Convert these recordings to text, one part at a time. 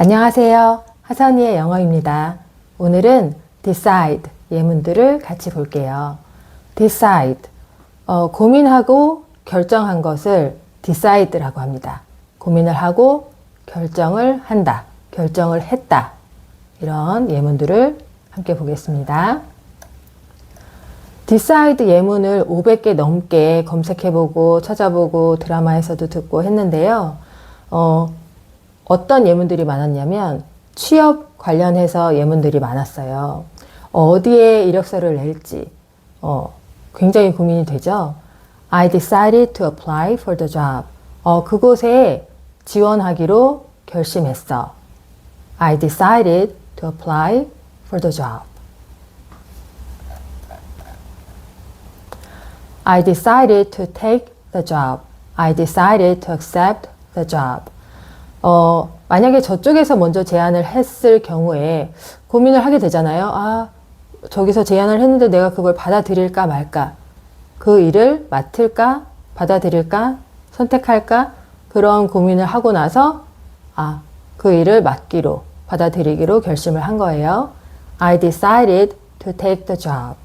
안녕하세요. 하선이의 영어입니다. 오늘은 decide 예문들을 같이 볼게요. decide, 고민하고 결정한 것을 decide라고 합니다. 고민을 하고 결정을 한다, 결정을 했다. 이런 예문들을 함께 보겠습니다. decide 예문을 500개 넘게 검색해보고 찾아보고 드라마에서도 듣고 했는데요. 어떤 예문들이 많았냐면 취업 관련해서 예문들이 많았어요. 어디에 이력서를 낼지 굉장히 고민이 되죠. I decided to apply for the job. 그곳에 지원하기로 결심했어. I decided to apply for the job. I decided to take the job. I decided to accept the job. 만약에 저쪽에서 먼저 제안을 했을 경우에 고민을 하게 되잖아요. 저기서 제안을 했는데 내가 그걸 받아들일까 말까? 그 일을 맡을까? 받아들일까? 선택할까? 그런 고민을 하고 나서 그 일을 맡기로, 받아들이기로 결심을 한 거예요. I decided to take the job.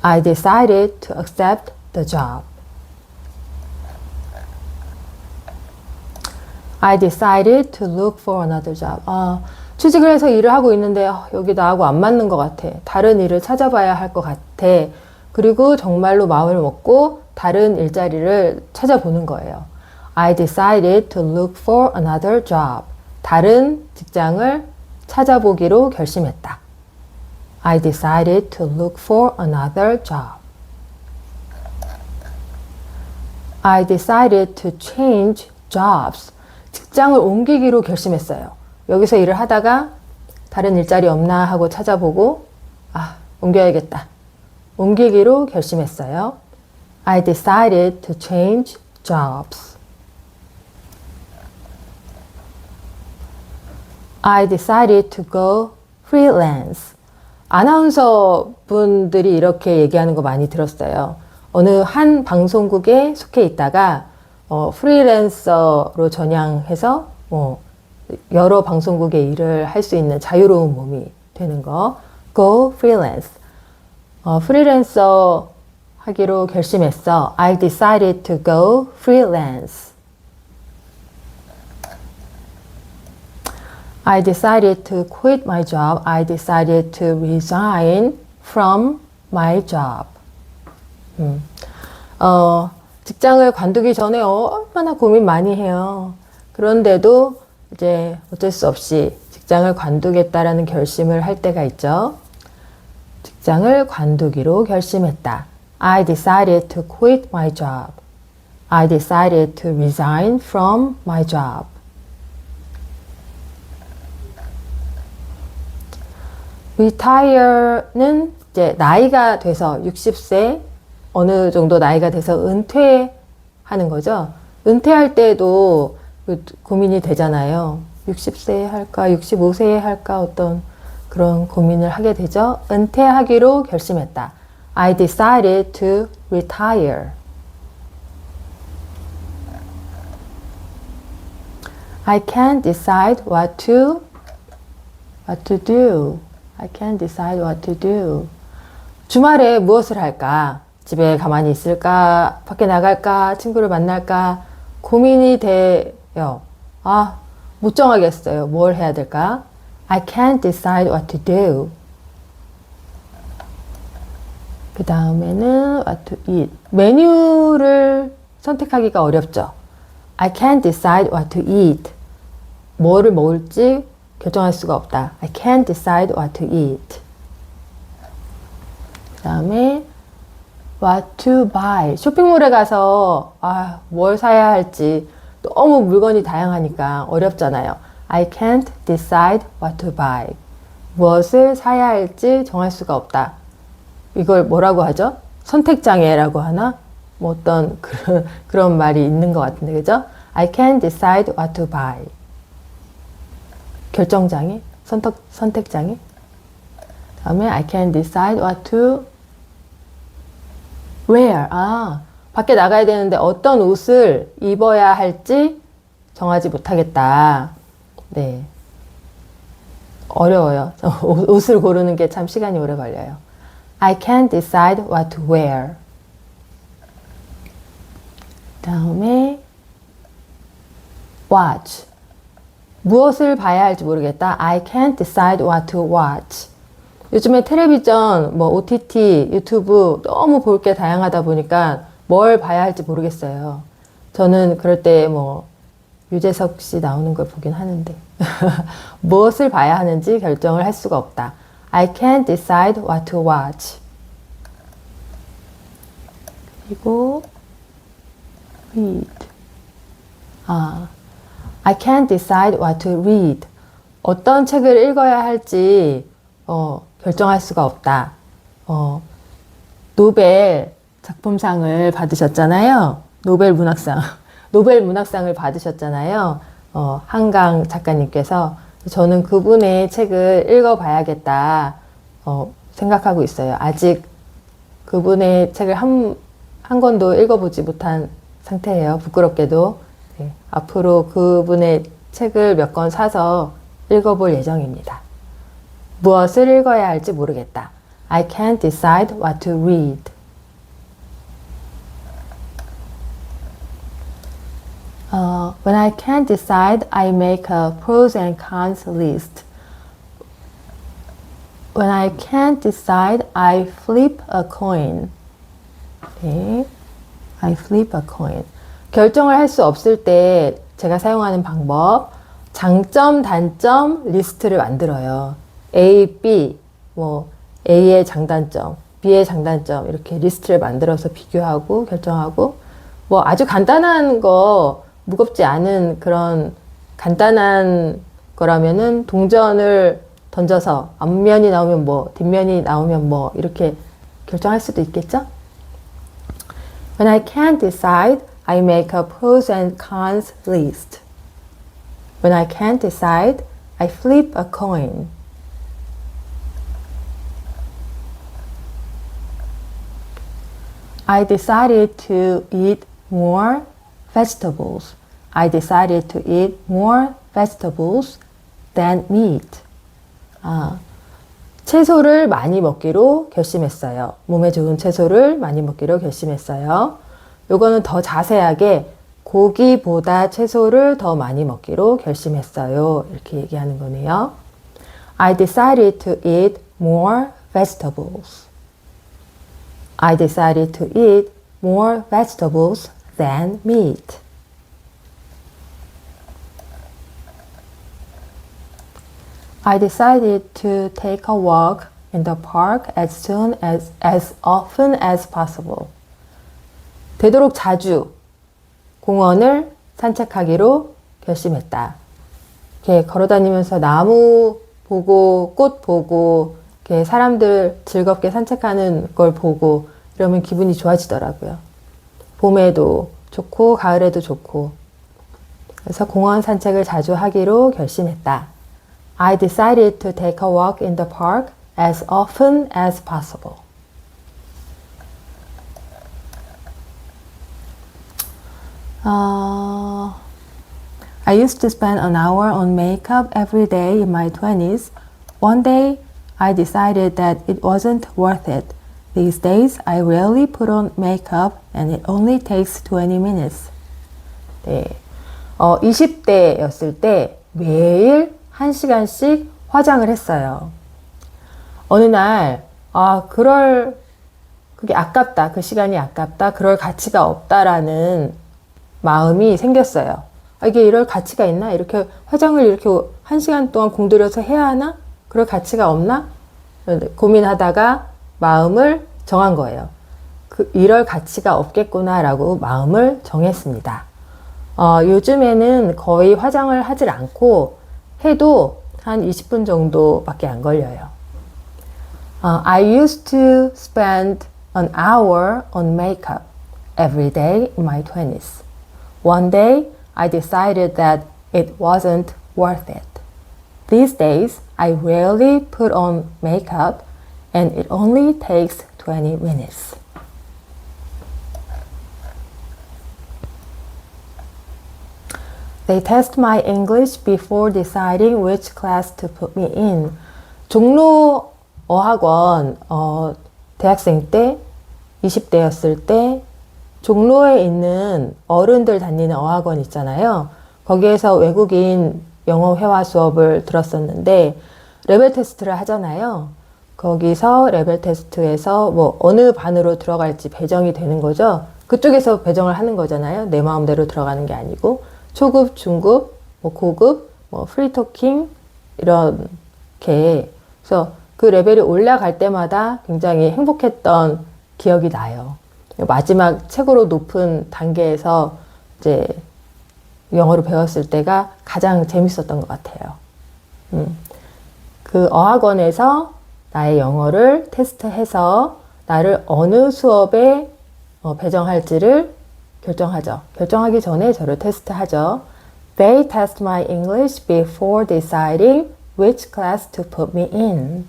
I decided to accept the job. I decided to look for another job. 취직을 해서 일을 하고 있는데 여기 나하고 안 맞는 것 같아. 다른 일을 찾아봐야 할 것 같아. 그리고 정말로 마음을 먹고 다른 일자리를 찾아보는 거예요. I decided to look for another job. 다른 직장을 찾아보기로 결심했다. I decided to look for another job. I decided to change jobs. 직장을 옮기기로 결심했어요. 여기서 일을 하다가 다른 일자리 없나 하고 찾아보고 옮겨야겠다. 옮기기로 결심했어요. I decided to change jobs. I decided to go freelance. 아나운서 분들이 이렇게 얘기하는 거 많이 들었어요. 어느 한 방송국에 속해 있다가 프리랜서로 전향해서 여러 방송국에 일을 할 수 있는 자유로운 몸이 되는 거. Go freelance. 프리랜서 하기로 결심했어. I decided to go freelance. I decided to quit my job. I decided to resign from my job. 직장을 관두기 전에 얼마나 고민 많이 해요. 그런데도 이제 어쩔 수 없이 직장을 관두겠다라는 결심을 할 때가 있죠. 직장을 관두기로 결심했다. I decided to quit my job. I decided to resign from my job. retire는 이제 나이가 돼서 60세 어느 정도 나이가 돼서 은퇴하는 거죠. 은퇴할 때도 고민이 되잖아요. 60세에 할까, 65세에 할까 어떤 그런 고민을 하게 되죠. 은퇴하기로 결심했다. I decided to retire. I can't decide what to do. I can't decide what to do. 주말에 무엇을 할까? 집에 가만히 있을까? 밖에 나갈까? 친구를 만날까? 고민이 돼요. 못 정하겠어요. 뭘 해야 될까? I can't decide what to do. 그 다음에는 what to eat. 메뉴를 선택하기가 어렵죠. I can't decide what to eat. 뭐를 먹을지 결정할 수가 없다. I can't decide what to eat. 그 다음에 what to buy. 쇼핑몰에 가서 뭘 사야 할지 너무 물건이 다양하니까 어렵잖아요. I can't decide what to buy. 무엇을 사야 할지 정할 수가 없다. 이걸 뭐라고 하죠? 선택장애라고 하나? 뭐 어떤 그런 말이 있는 것 같은데, 그죠? I can't decide what to buy. 결정장애? 선택장애? 다음에 I can't decide what to wear. 밖에 나가야 되는데 어떤 옷을 입어야 할지 정하지 못하겠다. 네. 어려워요. 옷을 고르는 게 참 시간이 오래 걸려요. I can't decide what to wear. 다음에 watch. 무엇을 봐야 할지 모르겠다. I can't decide what to watch. 요즘에 텔레비전, 뭐 OTT, 유튜브 너무 볼 게 다양하다 보니까 뭘 봐야 할지 모르겠어요. 저는 그럴 때 뭐 유재석 씨 나오는 걸 보긴 하는데 무엇을 봐야 하는지 결정을 할 수가 없다. I can't decide what to watch. 그리고 read. I can't decide what to read. 어떤 책을 읽어야 할지 결정할 수가 없다. 노벨 작품상을 받으셨잖아요. 노벨 문학상을 받으셨잖아요. 한강 작가님께서. 저는 그분의 책을 읽어봐야겠다 생각하고 있어요. 아직 그분의 책을 한 권도 읽어보지 못한 상태예요. 부끄럽게도. 네, 앞으로 그분의 책을 몇 권 사서 읽어볼 예정입니다. 무엇을 읽어야 할지 모르겠다. I can't decide what to read. When I can't decide, I make a pros and cons list. When I can't decide, I flip a coin. 네, I flip a coin. 결정을 할 수 없을 때 제가 사용하는 방법, 장점, 단점 리스트를 만들어요. A, B, 뭐 A의 장단점, B의 장단점 이렇게 리스트를 만들어서 비교하고 결정하고 뭐 아주 간단한 거 무겁지 않은 그런 간단한 거라면은 동전을 던져서 앞면이 나오면 뭐 뒷면이 나오면 뭐 이렇게 결정할 수도 있겠죠? When I can't decide, I make a pros and cons list. When I can't decide, I flip a coin. I decided to eat more vegetables. I decided to eat more vegetables than meat. 채소를 많이 먹기로 결심했어요. 몸에 좋은 채소를 많이 먹기로 결심했어요. 요거는 더 자세하게 고기보다 채소를 더 많이 먹기로 결심했어요. 이렇게 얘기하는 거네요. I decided to eat more vegetables. I decided to eat more vegetables than meat. I decided to take a walk in the park as often as possible. 되도록 자주 공원을 산책하기로 결심했다. 이렇게 걸어다니면서 나무 보고 꽃 보고 이렇게 사람들 즐겁게 산책하는 걸 보고 이러면 기분이 좋아지더라고요. 봄에도 좋고 가을에도 좋고. 그래서 공원 산책을 자주 하기로 결심했다. I decided to take a walk in the park as often as possible. I used to spend an hour on makeup every day in my 20s. One day, I decided that it wasn't worth it. These days, I rarely put on makeup and it only takes 20 minutes. 네. 20대였을 때 매일 1시간씩 화장을 했어요. 어느 날, 그게 아깝다. 그 시간이 아깝다. 그럴 가치가 없다라는 마음이 생겼어요. 이게 이럴 가치가 있나? 이렇게 화장을 이렇게 1시간 동안 공들여서 해야 하나? 그럴 가치가 없나? 고민하다가 마음을 정한 거예요. 이럴 가치가 없겠구나라고 마음을 정했습니다. 요즘에는 거의 화장을 하질 않고 해도 한 20분 정도밖에 안 걸려요. I used to spend an hour on makeup every day in my 20s. One day, I decided that it wasn't worth it. These days, I rarely put on makeup and it only takes 20 minutes. They test my English before deciding which class to put me in. 종로 어학원, 대학생 때, 20대였을 때, 종로에 있는 어른들 다니는 어학원 있잖아요. 거기에서 외국인 영어 회화 수업을 들었었는데, 레벨 테스트를 하잖아요. 거기서 레벨 테스트에서 뭐 어느 반으로 들어갈지 배정이 되는 거죠. 그쪽에서 배정을 하는 거잖아요. 내 마음대로 들어가는 게 아니고. 초급, 중급, 뭐 고급, 뭐 프리토킹, 이렇게. 그래서 그 레벨이 올라갈 때마다 굉장히 행복했던 기억이 나요. 마지막 최고로 높은 단계에서 이제 영어를 배웠을 때가 가장 재밌었던 것 같아요. 그 어학원에서 나의 영어를 테스트해서 나를 어느 수업에 배정할지를 결정하죠. 결정하기 전에 저를 테스트하죠. They test my English before deciding which class to put me in.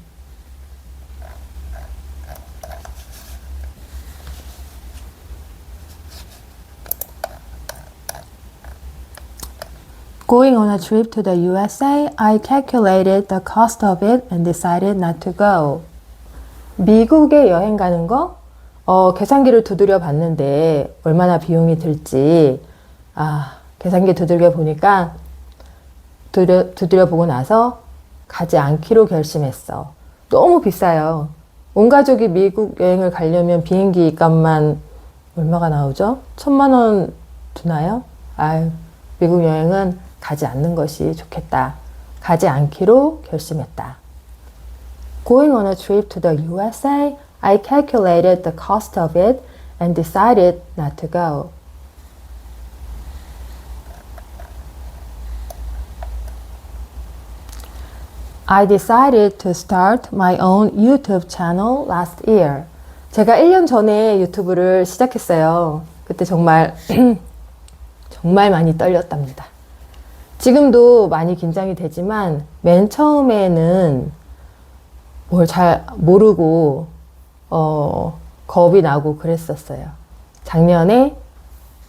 Going on a trip to the USA, I calculated the cost of it and decided not to go. 미국에 여행 가는 거? 계산기를 두드려 봤는데 얼마나 비용이 들지. 계산기 두들겨 보니까 두드려 보고 나서 가지 않기로 결심했어. 너무 비싸요. 온 가족이 미국 여행을 가려면 비행기 값만 얼마가 나오죠? 1,000만 원 드나요? 미국 여행은 가지 않는 것이 좋겠다. 가지 않기로 결심했다. Going on a trip to the USA, I calculated the cost of it and decided not to go. I decided to start my own YouTube channel last year. 제가 1년 전에 유튜브를 시작했어요. 그때 정말 정말 많이 떨렸답니다. 지금도 많이 긴장이 되지만 맨 처음에는 뭘 잘 모르고 겁이 나고 그랬었어요. 작년에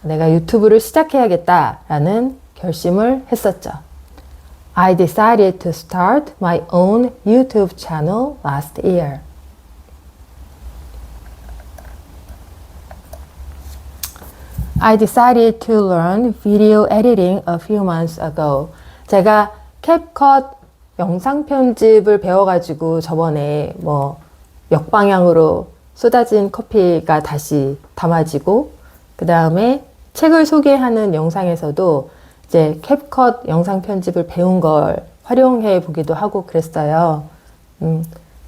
내가 유튜브를 시작해야겠다라는 결심을 했었죠. I decided to start my own YouTube channel last year. I decided to learn video editing a few months ago. 제가 캡컷 영상 편집을 배워가지고 저번에 뭐 역방향으로 쏟아진 커피가 다시 담아지고 그 다음에 책을 소개하는 영상에서도 이제 캡컷 영상 편집을 배운 걸 활용해 보기도 하고 그랬어요.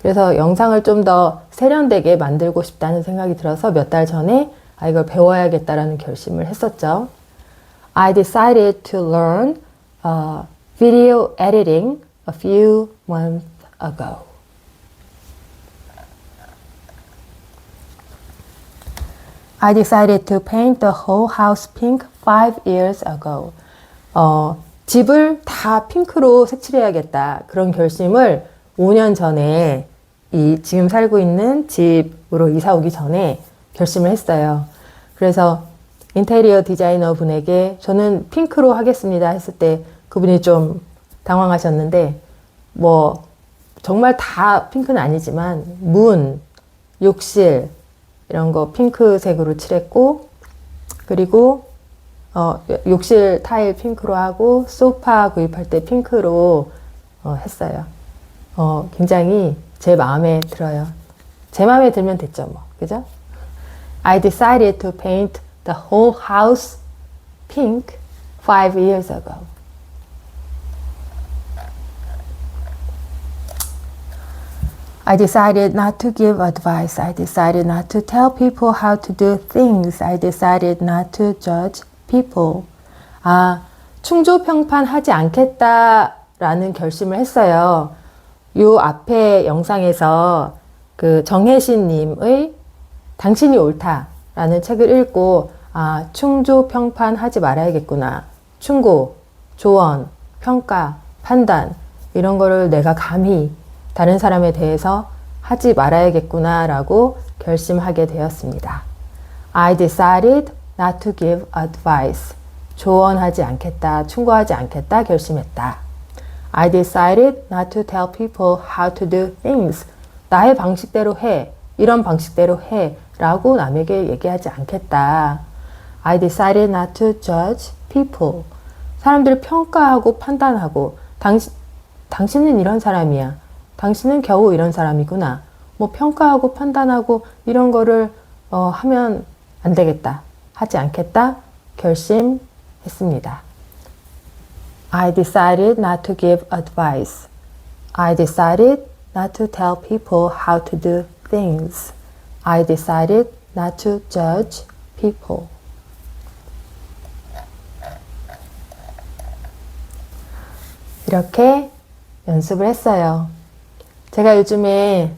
그래서 영상을 좀 더 세련되게 만들고 싶다는 생각이 들어서 몇 달 전에 이걸 배워야겠다라는 결심을 했었죠. I decided to learn video editing a few months ago. I decided to paint the whole house pink 5 years ago. 집을 다 핑크로 색칠해야겠다. 그런 결심을 5년 전에 지금 살고 있는 집으로 이사 오기 전에 결심을 했어요. 그래서 인테리어 디자이너 분에게 저는 핑크로 하겠습니다 했을 때 그분이 좀 당황하셨는데 뭐 정말 다 핑크는 아니지만 문, 욕실 이런 거 핑크색으로 칠했고 그리고 욕실 타일 핑크로 하고 소파 구입할 때 핑크로 했어요. 굉장히 제 마음에 들어요. 제 마음에 들면 됐죠 뭐. 그죠? I decided to paint the whole house pink 5 years ago. I decided not to give advice. I decided not to tell people how to do things. I decided not to judge people. 충조평판하지 않겠다라는 결심을 했어요. 요 앞에 영상에서 그 정혜신 님의 당신이 옳다라는 책을 읽고 충조평판하지 말아야겠구나. 충고, 조언, 평가, 판단 이런 거를 내가 감히 다른 사람에 대해서 하지 말아야겠구나 라고 결심하게 되었습니다. I decided not to give advice. 조언하지 않겠다, 충고하지 않겠다 결심했다. I decided not to tell people how to do things. 나의 방식대로 해. 이런 방식대로 해. 라고 남에게 얘기하지 않겠다. I decided not to judge people. 사람들을 평가하고 판단하고 당신은 이런 사람이야. 당신은 겨우 이런 사람이구나. 뭐 평가하고 판단하고 이런 거를 하면 안 되겠다. 하지 않겠다. 결심했습니다. I decided not to give advice. I decided not to tell people how to do things. I decided not to judge people. 이렇게 연습을 했어요. 제가 요즘에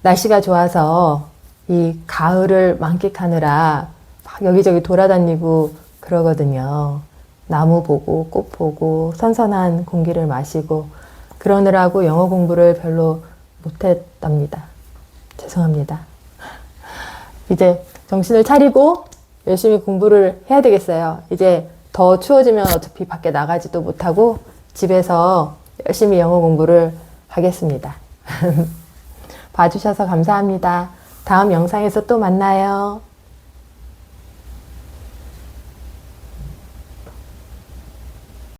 날씨가 좋아서 이 가을을 만끽하느라 막 여기저기 돌아다니고 그러거든요. 나무 보고 꽃 보고 선선한 공기를 마시고 그러느라고 영어 공부를 별로 못했답니다. 죄송합니다. 이제 정신을 차리고 열심히 공부를 해야 되겠어요. 이제 더 추워지면 어차피 밖에 나가지도 못하고 집에서 열심히 영어 공부를 하겠습니다. 봐주셔서 감사합니다. 다음 영상에서 또 만나요.